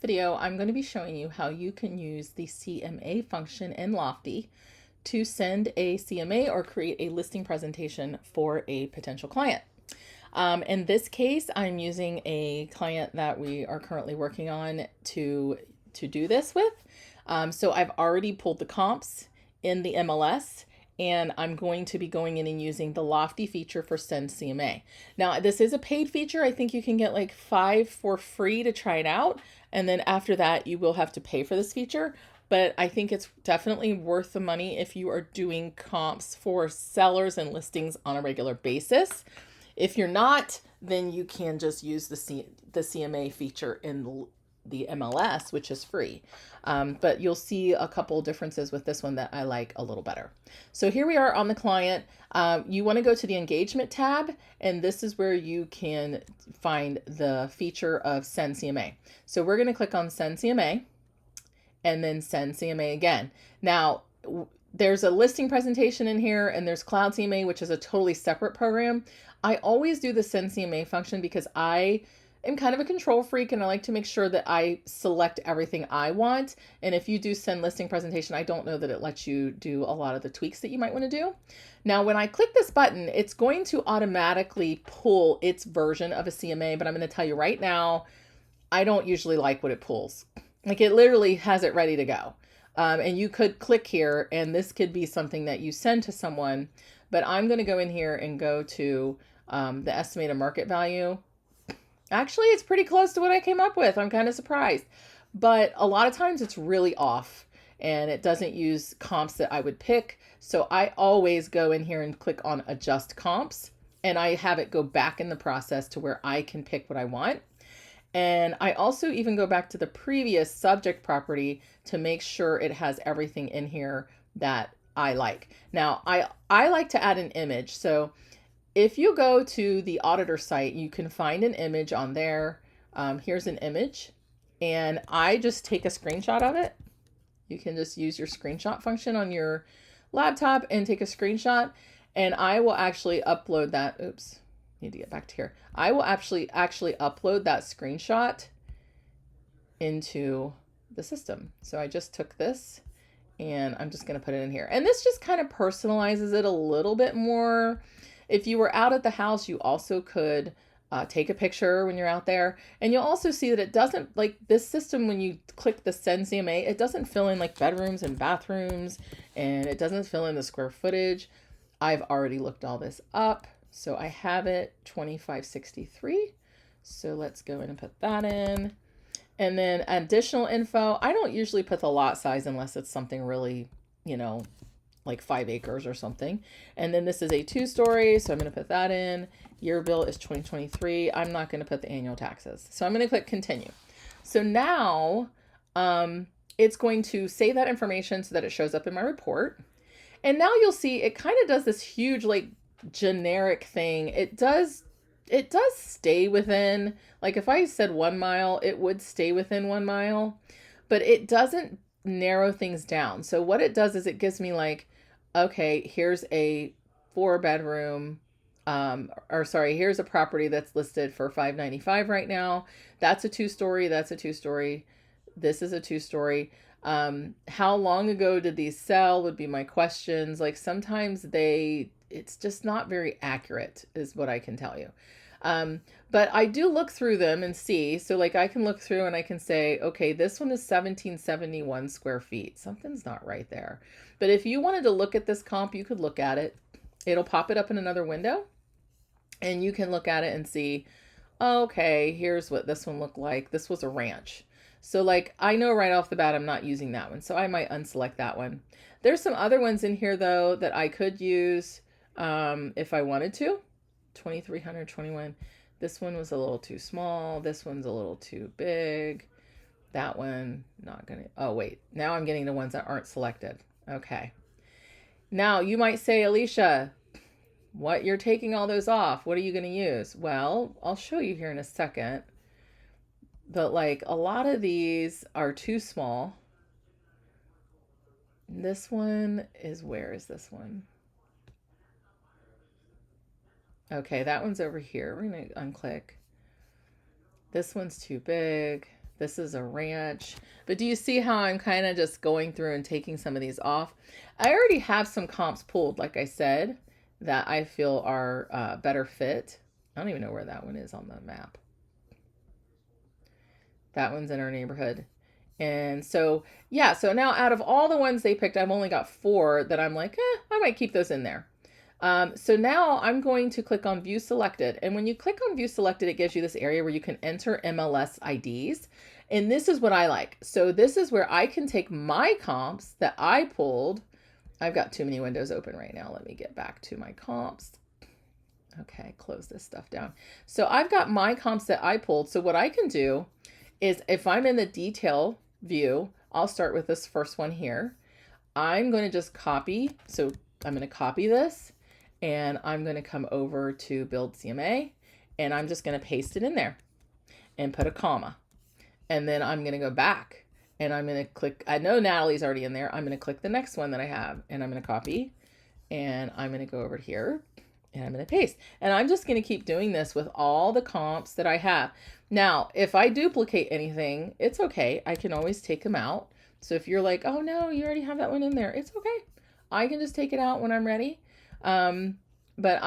Video, I'm going to be showing you how you can use the CMA function in Lofty to send a CMA or create a listing presentation for a potential client. In this case, I'm using a client that we are currently working on to do this with. So I've already pulled the comps in the MLS, and I'm going to be going in and using the Lofty feature for Send CMA. Now, this is a paid feature. I think you can get like 5 for free to try it out. And then after that, you will have to pay for this feature. But I think it's definitely worth the money if you are doing comps for sellers and listings on a regular basis. If you're not, then you can just use the CMA feature in the MLS, which is free. But you'll see a couple differences with this one that I like a little better. So here we are on the client. You want to go to the engagement tab, and this is where you can find the feature of Send CMA. So we're going to click on Send CMA and then Send CMA again. Now, there's a listing presentation in here, and there's Cloud CMA, which is a totally separate program. I always do the Send CMA function because I am kind of a control freak, and I like to make sure that I select everything I want. And if you do send listing presentation, I don't know that it lets you do a lot of the tweaks that you might want to do. Now, when I click this button, it's going to automatically pull its version of a CMA, but I'm going to tell you right now, I don't usually like what it pulls. Like, it literally has it ready to go. And you could click here, and this could be something that you send to someone, but I'm going to go in here and go to the estimated market value. Actually, it's pretty close to what I came up with. I'm kind of surprised, but a lot of times it's really off and it doesn't use comps that I would pick. So I always go in here and click on adjust comps, and I have it go back in the process to where I can pick what I want. And I also even go back to the previous subject property to make sure it has everything in here that I like. Now, I like to add an image. So if you go to the auditor site, you can find an image on there. Here's an image, and I just take a screenshot of it. You can just use your screenshot function on your laptop and take a screenshot, and I will actually upload that. Oops, need to get back to here. I will actually upload that screenshot into the system. So I just took this and I'm just going to put it in here. And this just kind of personalizes it a little bit more. If you were out at the house, you also could take a picture when you're out there. And you'll also see that it doesn't, like this system, when you click the Send CMA, it doesn't fill in like bedrooms and bathrooms, and it doesn't fill in the square footage. I've already looked all this up. So I have it 2563. So let's go in and put that in. And then additional info. I don't usually put the lot size unless it's something really, like 5 acres or something. And then this is a 2-story, so I'm going to put that in. Year bill is 2023. I'm not going to put the annual taxes. So I'm going to click continue. So now it's going to save that information so that it shows up in my report. And now you'll see it kind of does this huge like generic thing. It does stay within, like if I said 1 mile, it would stay within 1 mile, but it doesn't narrow things down. So what it does is it gives me like, okay, here's a 4-bedroom, here's a property that's listed for $595 right now. That's a 2-story. That's a 2-story. This is a 2-story. How long ago did these sell would be my questions. Like sometimes it's just not very accurate is what I can tell you. But I do look through them and see. So like I can look through and I can say, okay, this one is 1771 square feet. Something's not right there. But if you wanted to look at this comp, you could look at it. It'll pop it up in another window and you can look at it and see, okay, here's what this one looked like. This was a ranch. So like I know right off the bat I'm not using that one. So I might unselect that one. There's some other ones in here though that I could use if I wanted to. 2321. This one was a little too small. This one's a little too big. That one, not gonna, oh wait, now I'm getting the ones that aren't selected. Okay. Now you might say, Alicia, what, you're taking all those off. What are you gonna use? Well, I'll show you here in a second. But like a lot of these are too small. This one is, where is this one? Okay, that one's over here. We're going to unclick. This one's too big. This is a ranch. But do you see how I'm kind of just going through and taking some of these off? I already have some comps pulled, like I said, that I feel are better fit. I don't even know where that one is on the map. That one's in our neighborhood. And so, yeah, so now out of all the ones they picked, I've only got 4 that I'm like, I might keep those in there. So now I'm going to click on View Selected. And when you click on View Selected, it gives you this area where you can enter MLS IDs. And this is what I like. So this is where I can take my comps that I pulled. I've got too many windows open right now. Let me get back to my comps. Okay, close this stuff down. So I've got my comps that I pulled. So what I can do is if I'm in the detail view, I'll start with this first one here. I'm going to just copy. So I'm going to copy this and I'm going to come over to Build CMA and I'm just going to paste it in there and put a comma. And then I'm going to go back and I'm going to click. I know Natalie's already in there. I'm going to click the next one that I have and I'm going to copy and I'm going to go over here and I'm going to paste. And I'm just going to keep doing this with all the comps that I have. Now, if I duplicate anything, it's okay. I can always take them out. So if you're like, oh no, you already have that one in there, it's okay. I can just take it out when I'm ready. But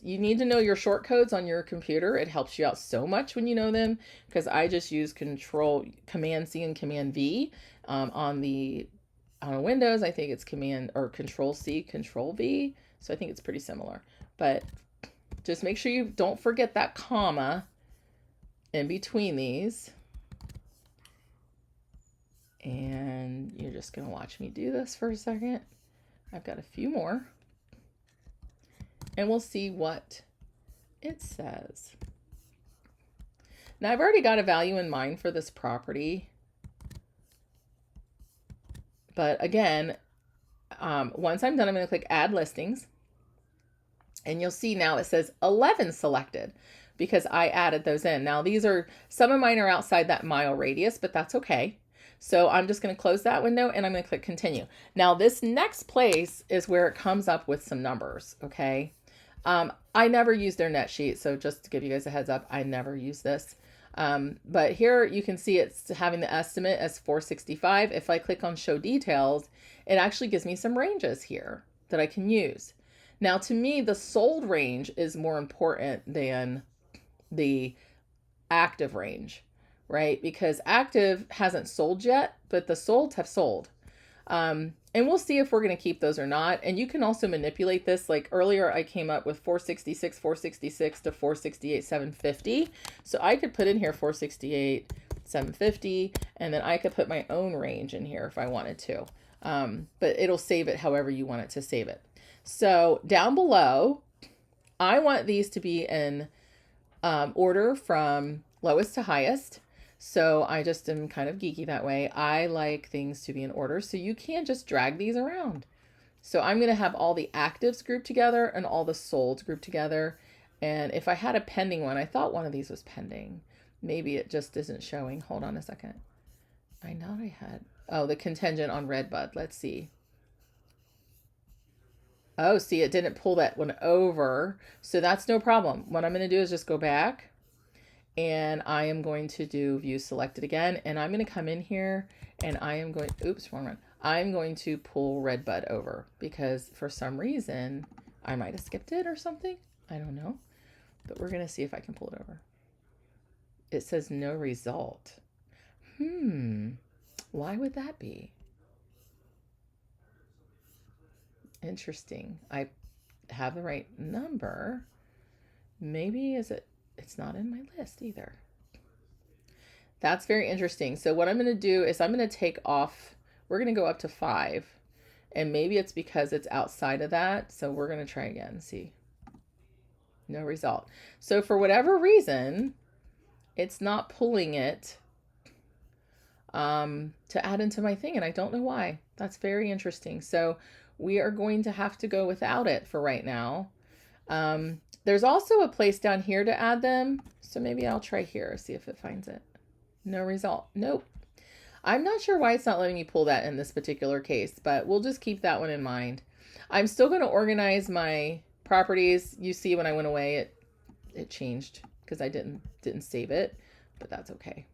you need to know your short codes on your computer. It helps you out so much when you know them, because I just use Command C and Command V on Windows. I think it's Control C, Control V. So I think it's pretty similar. But just make sure you don't forget that comma in between these. And you're just going to watch me do this for a second. I've got a few more. And we'll see what it says. Now I've already got a value in mind for this property. But again, once I'm done, I'm going to click Add Listings. And you'll see now it says 11 selected because I added those in. Now some of mine are outside that mile radius, but that's okay. So I'm just going to close that window and I'm going to click Continue. Now this next place is where it comes up with some numbers, okay? I never use their net sheet, so just to give you guys a heads up, I never use this. But here you can see it's having the estimate as 465. If I click on Show Details, it actually gives me some ranges here that I can use. Now, to me, the sold range is more important than the active range, right? Because active hasn't sold yet, but the solds have sold. And we'll see if we're going to keep those or not. And you can also manipulate this. Like earlier, I came up with 466 to 468, 750. So I could put in here 468, 750, and then I could put my own range in here if I wanted to. But it'll save it however you want it to save it. So down below, I want these to be in order from lowest to highest. So I just am kind of geeky that way. I like things to be in order. So you can just drag these around. So I'm going to have all the actives grouped together and all the solds grouped together. And if I had a pending one, I thought one of these was pending. Maybe it just isn't showing. Hold on a second. I know I had, the contingent on Redbud. Let's see. Oh, see, it didn't pull that one over. So that's no problem. What I'm going to do is just go back and I am going to do View Selected again. And I'm going to come in here and I am going, wrong one. I'm going to pull Redbud over because for some reason I might have skipped it or something. I don't know, but we're going to see if I can pull it over. It says no result. Why would that be? Interesting. I have the right number. Maybe it's not in my list either. That's very interesting. So what I'm going to do is I'm going to take off, we're going to go up to 5 and maybe it's because it's outside of that. So we're going to try again. See, no result. So for whatever reason, it's not pulling it to add into my thing. And I don't know why. That's very interesting. So we are going to have to go without it for right now. There's also a place down here to add them. So maybe I'll try here, see if it finds it. No result. Nope. I'm not sure why it's not letting me pull that in this particular case, but we'll just keep that one in mind. I'm still going to organize my properties. You see when I went away, it changed because I didn't save it, but that's okay.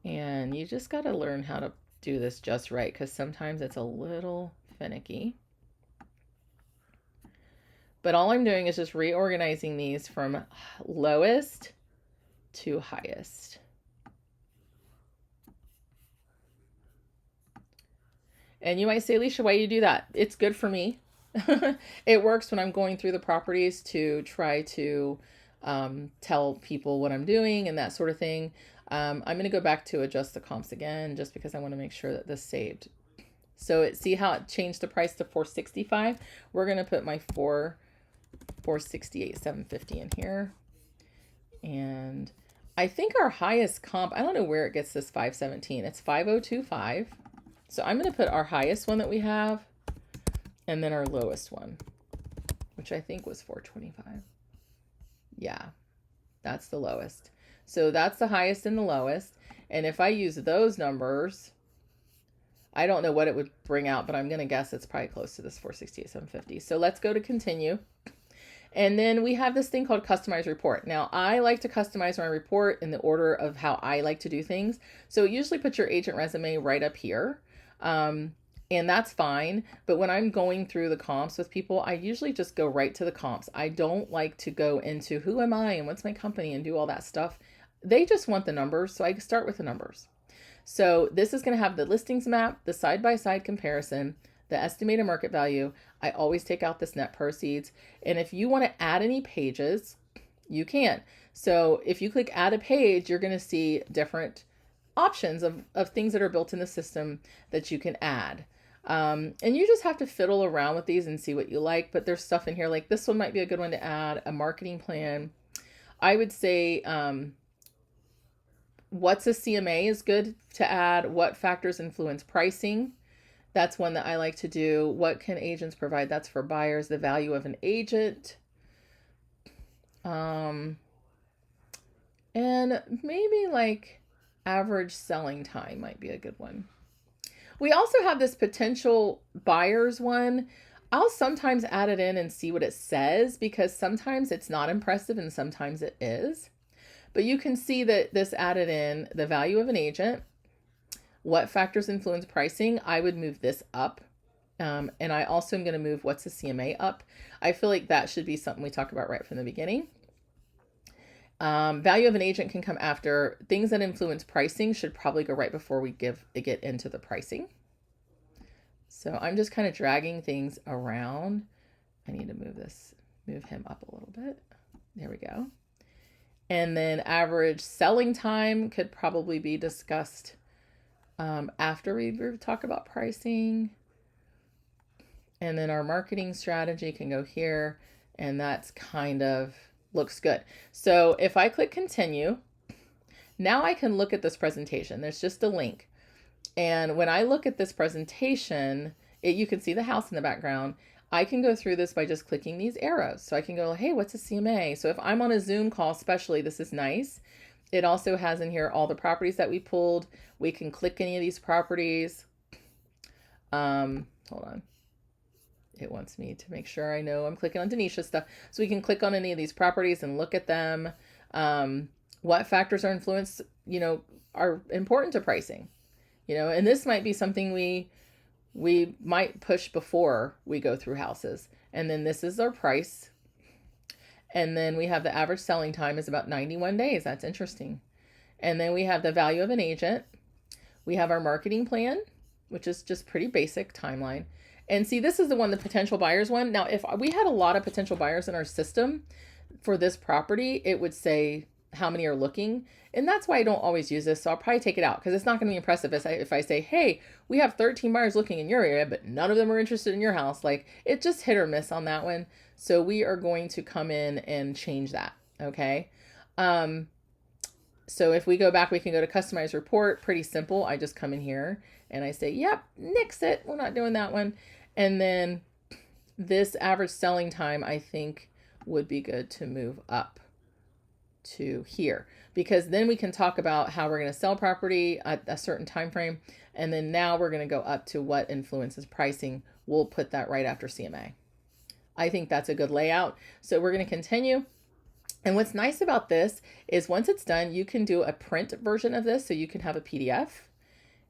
And you just got to learn how to do this just right, because sometimes it's a little finicky. But all I'm doing is just reorganizing these from lowest to highest. And you might say, Alicia, why do you do that? It's good for me. It works when I'm going through the properties to try to tell people what I'm doing and that sort of thing. I'm going to go back to adjust the comps again, just because I want to make sure that this saved. So see how it changed the price to $465? We're going to put my $468,750 in here. And I think our highest comp, I don't know where it gets this 517. It's 5025. So I'm going to put our highest one that we have and then our lowest one, which I think was 425. Yeah, that's the lowest. So that's the highest and the lowest. And if I use those numbers, I don't know what it would bring out, but I'm going to guess it's probably close to this 468,750. So let's go to continue. And then we have this thing called customize report. Now, I like to customize my report in the order of how I like to do things. So usually put your agent resume right up here. And that's fine. But when I'm going through the comps with people, I usually just go right to the comps. I don't like to go into who am I and what's my company and do all that stuff. They just want the numbers. So I start with the numbers. So this is going to have the listings map, the side-by-side comparison, the estimated market value. I always take out this net proceeds. And if you want to add any pages, you can. So if you click add a page, you're going to see different options of things that are built in the system that you can add. And you just have to fiddle around with these and see what you like. But there's stuff in here like this one might be a good one to add, a marketing plan. I would say what's a CMA is good to add. What factors influence pricing? That's one that I like to do. What can agents provide? That's for buyers. The value of an agent. And maybe like average selling time might be a good one. We also have this potential buyers one. I'll sometimes add it in and see what it says, because sometimes it's not impressive and sometimes it is. But you can see that this added in the value of an agent. What factors influence pricing? I would move this up. And I also am going to move what's the CMA up. I feel like that should be something we talk about right from the beginning. Value of an agent can come after. Things that influence pricing should probably go right before we get into the pricing. So I'm just kind of dragging things around. I need to move him up a little bit. There we go. And then average selling time could probably be discussed after we talk about pricing. And then our marketing strategy can go here, and that's kind of looks good. So if I click continue, now I can look at this presentation. There's just a link. And when I look at this presentation, you can see the house in the background. I can go through this by just clicking these arrows. So I can go, hey, what's a CMA? So if I'm on a Zoom call, especially, this is nice. It also has in here all the properties that we pulled. We can click any of these properties. Hold on. It wants me to make sure I know I'm clicking on Denisha's stuff. So we can click on any of these properties and look at them. What factors are influenced, are important to pricing, and this might be something we might push before we go through houses. And then this is our price. And then we have the average selling time is about 91 days. That's interesting. And then we have the value of an agent. We have our marketing plan, which is just pretty basic timeline. And see, this is the one, the potential buyers one. Now, if we had a lot of potential buyers in our system for this property, it would say how many are looking. And that's why I don't always use this. So I'll probably take it out, because it's not going to be impressive if I say, hey, we have 13 buyers looking in your area, but none of them are interested in your house. Like, it just hit or miss on that one. So we are going to come in and change that. Okay. So if we go back, we can go to customize report. Pretty simple. I just come in here and I say, yep, nix it. We're not doing that one. And then this average selling time, I think, would be good to move up to here, because then we can talk about how we're going to sell property at a certain time frame. And then now we're going to go up to what influences pricing. We'll put that right after CMA. I think that's a good layout. So we're going to continue. And what's nice about this is once it's done, you can do a print version of this. So you can have a PDF,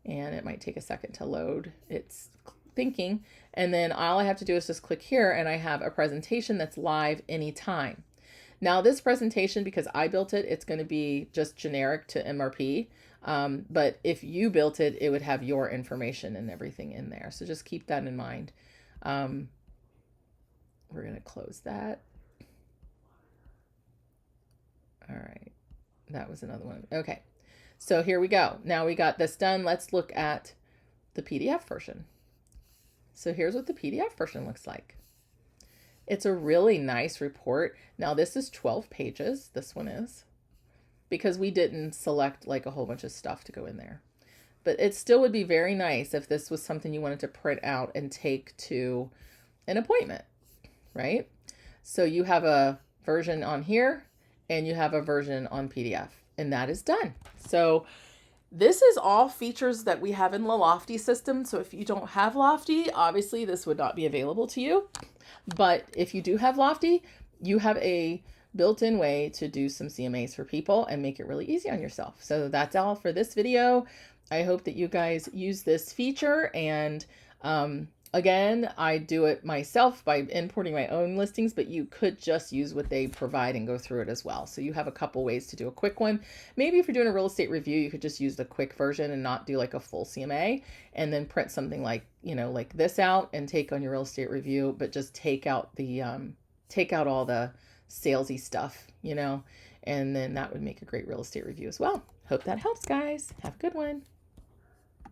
and it might take a second to load. It's thinking. And then all I have to do is just click here, and I have a presentation that's live anytime. Now this presentation, because I built it, it's going to be just generic to MRP. But if you built it, it would have your information and everything in there. So just keep that in mind. We're going to close that. All right. That was another one. Okay. So here we go. Now we got this done. Let's look at the PDF version. So here's what the PDF version looks like. It's a really nice report. Now this is 12 pages. This one is, because we didn't select like a whole bunch of stuff to go in there. But it still would be very nice if this was something you wanted to print out and take to an appointment, right? So you have a version on here and you have a version on PDF, and that is done. So this is all features that we have in the Lofty system. So if you don't have Lofty, obviously this would not be available to you. But if you do have Lofty, you have a built-in way to do some CMAs for people and make it really easy on yourself. So that's all for this video. I hope that you guys use this feature. And again, I do it myself by importing my own listings, but you could just use what they provide and go through it as well. So you have a couple ways to do a quick one. Maybe if you're doing a real estate review, you could just use the quick version and not do like a full CMA, and then print something like, you know, like this out and take on your real estate review, but just take out the, take out all the salesy stuff, you know, and then that would make a great real estate review as well. Hope that helps, guys. Have a good one.